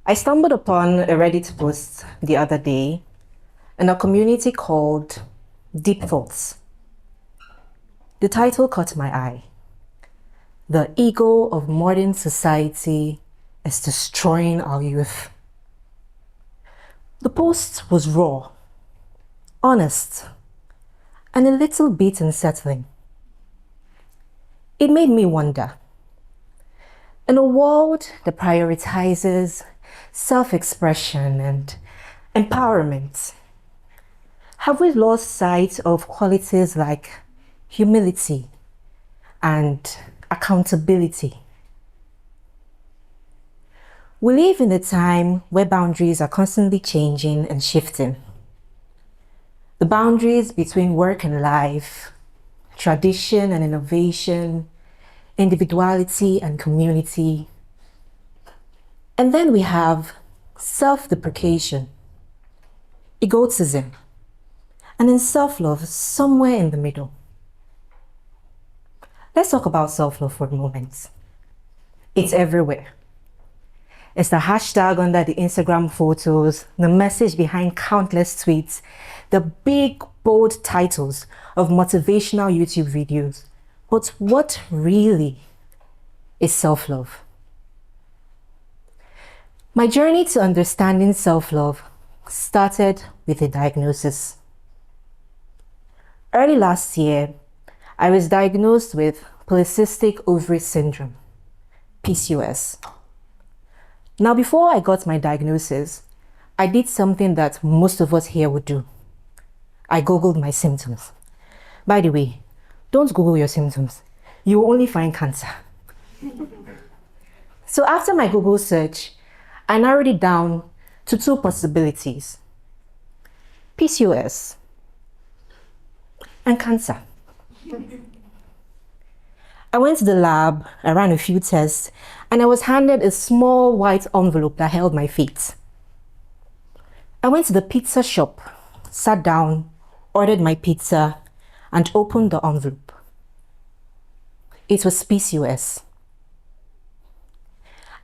I stumbled upon a Reddit post the other day in a community called Deep Thoughts. The title caught my eye. The ego of modern society is destroying our youth. The post was raw, honest, and a little bit unsettling. It made me wonder. In a world that prioritizes self-expression and empowerment, have we lost sight of qualities like humility and accountability? We live in a time where boundaries are constantly changing and shifting. The boundaries between work and life, tradition and innovation, individuality and community. And then we have self-deprecation, egotism, and then self-love somewhere in the middle. Let's talk about self-love for a moment. It's everywhere. It's the hashtag under the Instagram photos, the message behind countless tweets, the big, bold titles of motivational YouTube videos. But what really is self-love? My journey to understanding self-love started with a diagnosis. Early last year, I was diagnosed with polycystic ovary syndrome, PCOS. Now, before I got my diagnosis, I did something that most of us here would do. I Googled my symptoms. By the way, don't Google your symptoms. You will only find cancer. So after my Google search, I narrowed it down to two possibilities: PCOS and cancer. I went to the lab, I ran a few tests, and I was handed a small white envelope that held my feet. I went to the pizza shop, sat down, ordered my pizza, and opened the envelope. It was PCOS.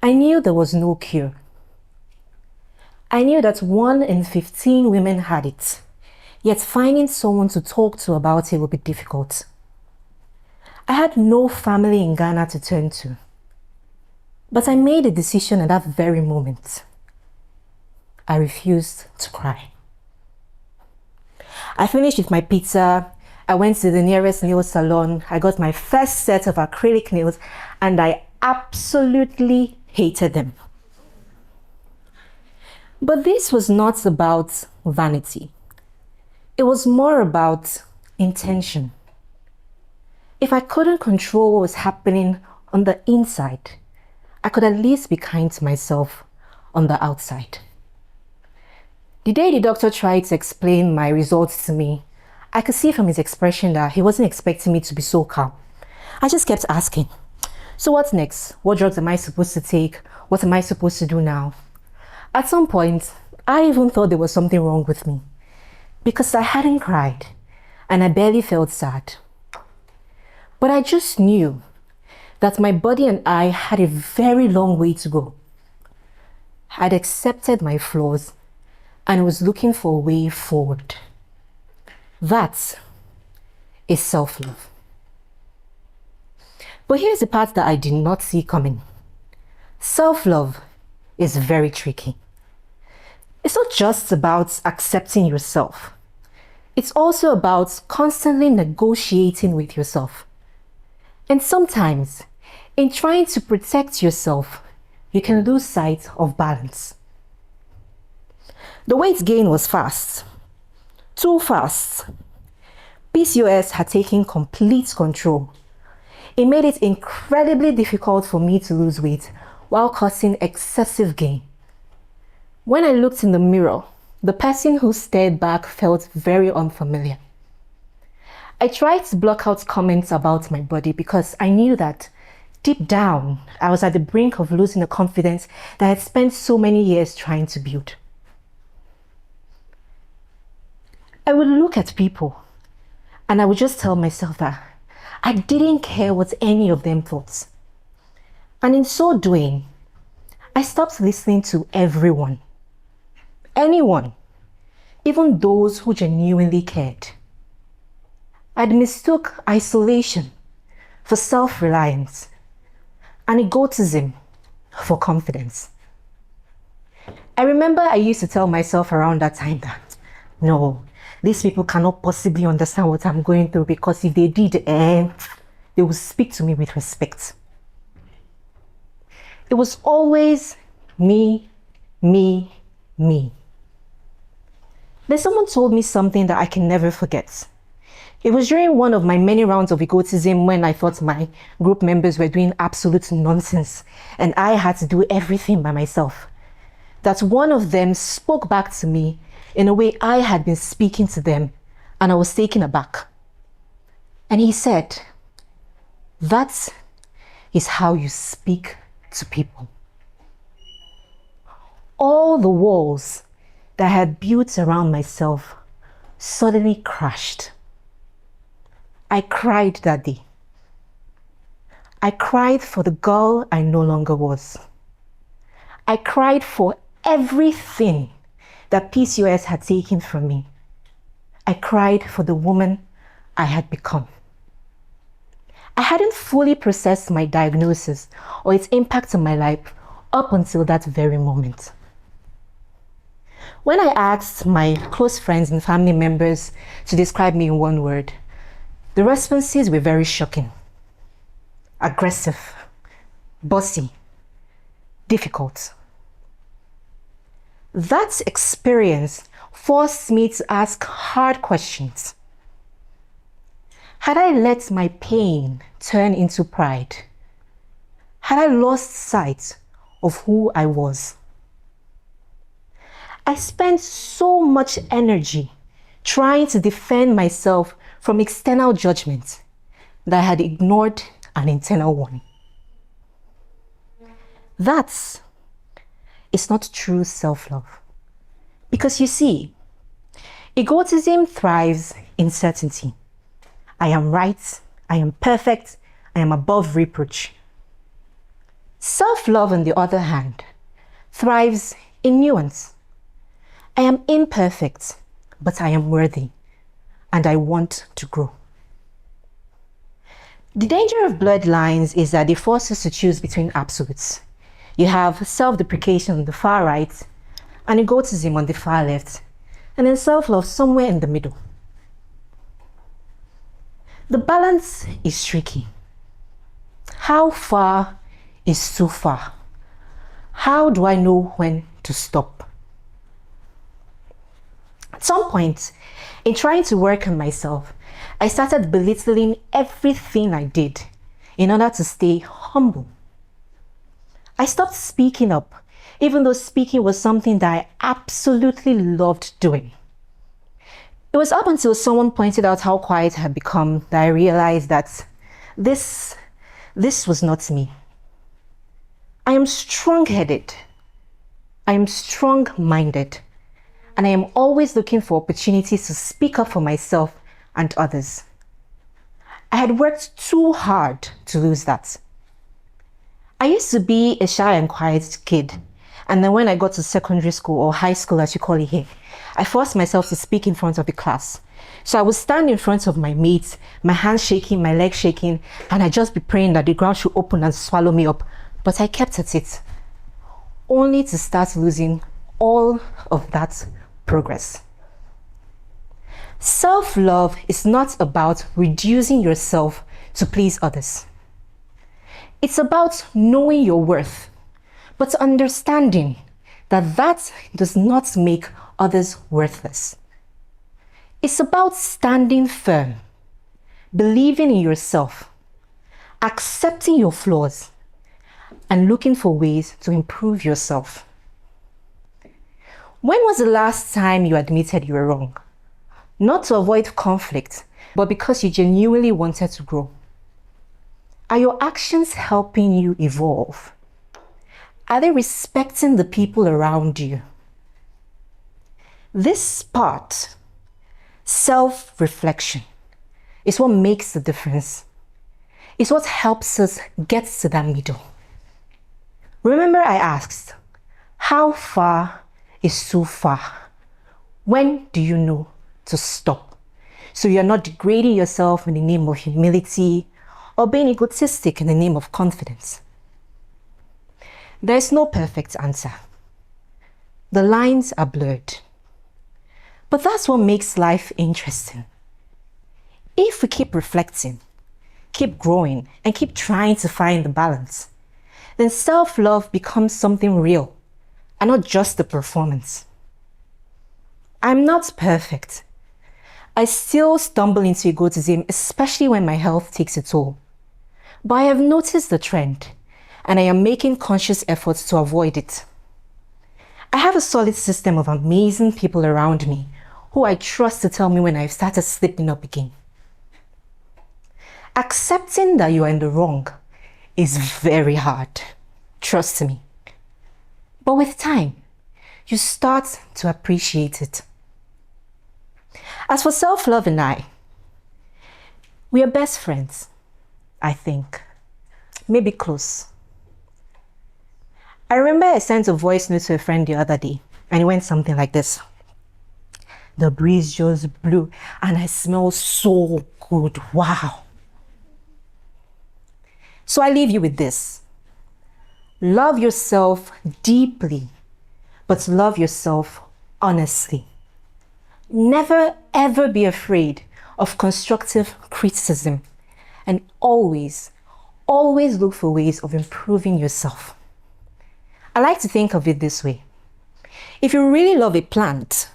I knew there was no cure. I knew that 1 in 15 women had it, yet finding someone to talk to about it would be difficult. I had no family in Ghana to turn to, but I made a decision at that very moment. I refused to cry. I finished with my pizza. I went to the nearest nail salon. I got my first set of acrylic nails, and I absolutely hated them. But this was not about vanity. It was more about intention. If I couldn't control what was happening on the inside, I could at least be kind to myself on the outside. The day the doctor tried to explain my results to me, I could see from his expression that he wasn't expecting me to be so calm. I just kept asking, so what's next? What drugs am I supposed to take? What am I supposed to do now? At some point, I even thought there was something wrong with me because I hadn't cried and I barely felt sad. But I just knew that my body and I had a very long way to go. I'd accepted my flaws and was looking for a way forward. That is self-love. But here's the part that I did not see coming. Self-love is very tricky. It's not just about accepting yourself. It's also about constantly negotiating with yourself. And sometimes, in trying to protect yourself, you can lose sight of balance. The weight gain was fast. Too fast. PCOS had taken complete control. It made it incredibly difficult for me to lose weight while causing excessive gain. When I looked in the mirror, the person who stared back felt very unfamiliar. I tried to block out comments about my body because I knew that deep down, I was at the brink of losing the confidence that I had spent so many years trying to build. I would look at people and I would just tell myself that I didn't care what any of them thought. And in so doing, I I stopped listening to everyone, anyone, even those who genuinely cared. I'd mistook isolation for self-reliance and egotism for confidence. I remember I used to tell myself around that time that, no, these people cannot possibly understand what I'm going through, because if they did, they would speak to me with respect. It was always me, me, me. Then someone told me something that I can never forget. It was during one of my many rounds of egotism when I thought my group members were doing absolute nonsense and I had to do everything by myself, that one of them spoke back to me in a way I had been speaking to them, and I was taken aback. And he said, "That is how you speak to people." All the walls that I had built around myself suddenly crashed. I cried that day. I cried for the girl I no longer was. I cried for everything that PCOS had taken from me. I cried for the woman I had become. I hadn't fully processed my diagnosis or its impact on my life up until that very moment. When I asked my close friends and family members to describe me in one word, the responses were very shocking. Aggressive, bossy, difficult. That experience forced me to ask hard questions. Had I let my pain turn into pride? Had I lost sight of who I was? I spent so much energy trying to defend myself from external judgment that I had ignored an internal one. That is not true self-love. Because you see, egotism thrives in certainty. I am right, I am perfect, I am above reproach. Self-love, on the other hand, thrives in nuance. I am imperfect, but I am worthy, and I want to grow. The danger of blurred lines is that they force us to choose between absolutes. You have self-deprecation on the far right and egotism on the far left, and then self-love somewhere in the middle. The balance is tricky. How far is too far? How do I know when to stop? At some point, in trying to work on myself, I started belittling everything I did in order to stay humble. I stopped speaking up, even though speaking was something that I absolutely loved doing. It was up until someone pointed out how quiet I had become that I realized that this was not me. I am strong-headed. I am strong-minded. And I am always looking for opportunities to speak up for myself and others. I had worked too hard to lose that. I used to be a shy and quiet kid, and then when I got to secondary school, or high school as you call it here, I forced myself to speak in front of the class. So I would stand in front of my mates, my hands shaking, my legs shaking, and I'd just be praying that the ground should open and swallow me up. But I kept at it, only to start losing all of that progress. Self-love is not about reducing yourself to please others. It's about knowing your worth, but understanding that that does not make others worthless. It's about standing firm, believing in yourself, accepting your flaws, and looking for ways to improve yourself. When was the last time you admitted you were wrong? Not to avoid conflict, but because you genuinely wanted to grow. Are your actions helping you evolve? Are they respecting the people around you? This part, self-reflection, is what makes the difference. It's what helps us get to that middle. Remember I asked, How far is too far? When do you know to stop? So you're not degrading yourself in the name of humility or being egotistic in the name of confidence. There's no perfect answer. The lines are blurred. But that's what makes life interesting. If we keep reflecting, keep growing, and keep trying to find the balance, then self-love becomes something real and not just a performance. I'm not perfect. I still stumble into egotism, especially when my health takes a toll. But I have noticed the trend, and I am making conscious efforts to avoid it. I have a solid system of amazing people around me who I trust to tell me when I've started slipping up again. Accepting that you are in the wrong is very hard, trust me. But with time, you start to appreciate it. As for self-love and I, we are best friends, I think. Maybe close. I remember I sent a voice note to a friend the other day, and it went something like this. The breeze just blew, and I smell so good. Wow. So I leave you with this. Love yourself deeply, but love yourself honestly. Never ever be afraid of constructive criticism, and always look for ways of improving yourself. I like to think of it this way. If you really love a plant,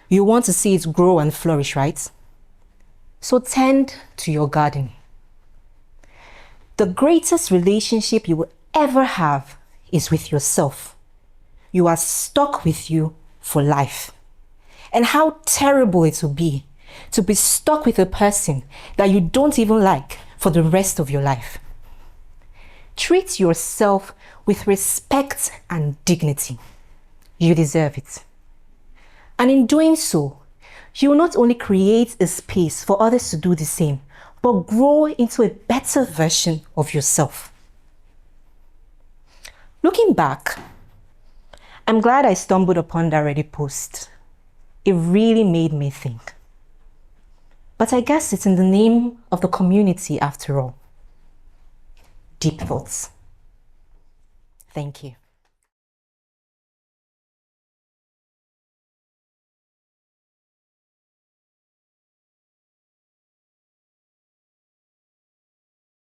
you want to see it grow and flourish, right? So tend to your garden. The greatest relationship you will ever have is with yourself. You are stuck with you for life. And how terrible it will be to be stuck with a person that you don't even like for the rest of your life. Treat yourself with respect and dignity. You deserve it. And in doing so, you will not only create a space for others to do the same, but grow into a better version of yourself. Looking back, I'm glad I stumbled upon that Reddit post. It really made me think. But I guess it's in the name of the community after all. Deep thoughts. Thank you.